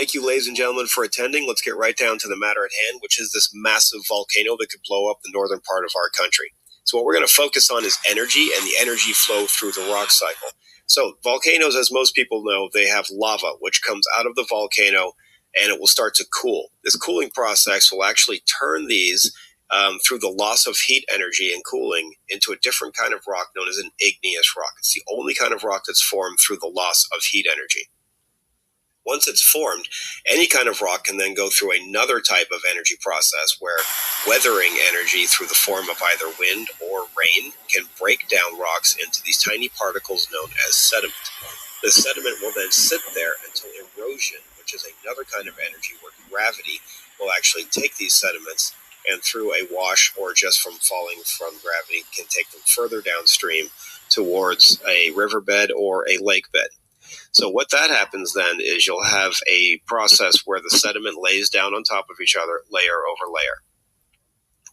Thank you, ladies and gentlemen, for attending. Let's get right down to the matter at hand, which is this massive volcano that could blow up the northern part of our country. So what we're going to focus on is energy and the energy flow through the rock cycle. So volcanoes, as most people know, they have lava, which comes out of the volcano, and it will start to cool. This cooling process will actually turn these through the loss of heat energy and cooling into a different kind of rock known as an igneous rock. It's the only kind of rock that's formed through the loss of heat energy. Once it's formed, any kind of rock can then go through another type of energy process where weathering energy through the form of either wind or rain can break down rocks into these tiny particles known as sediment. The sediment will then sit there until erosion, which is another kind of energy where gravity will actually take these sediments and through a wash or just from falling from gravity can take them further downstream towards a riverbed or a lake bed. So what that happens then is you'll have a process where the sediment lays down on top of each other, layer over layer.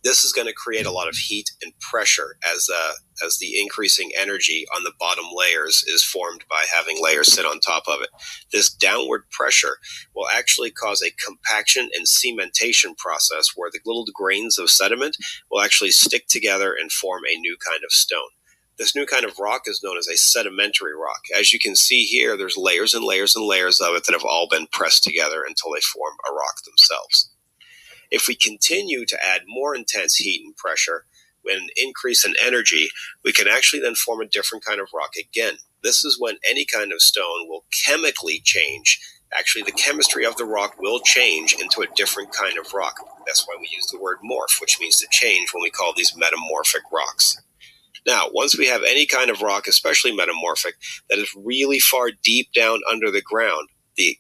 This is going to create a lot of heat and pressure as the increasing energy on the bottom layers is formed by having layers sit on top of it. This downward pressure will actually cause a compaction and cementation process where the little grains of sediment will actually stick together and form a new kind of stone. This new kind of rock is known as a sedimentary rock. As you can see here, there's layers and layers and layers of it that have all been pressed together until they form a rock themselves. If we continue to add more intense heat and pressure, with an increase in energy, we can actually then form a different kind of rock again. This is when any kind of stone will chemically change. Actually, the chemistry of the rock will change into a different kind of rock. That's why we use the word morph, which means to change when we call these metamorphic rocks. Now, once we have any kind of rock, especially metamorphic, that is really far deep down under the ground, the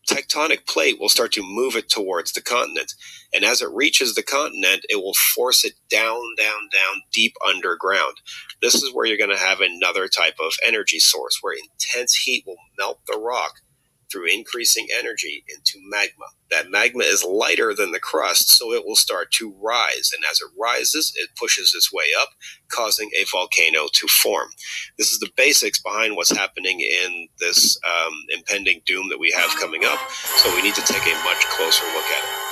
tectonic plate will start to move it towards the continent. And as it reaches the continent, it will force it down, down, down, deep underground. This is where you're going to have another type of energy source, where intense heat will melt the rock through increasing energy into magma. That magma is lighter than the crust, so it will start to rise. And as it rises, it pushes its way up, causing a volcano to form. This is the basics behind what's happening in this impending doom that we have coming up, so we need to take a much closer look at it.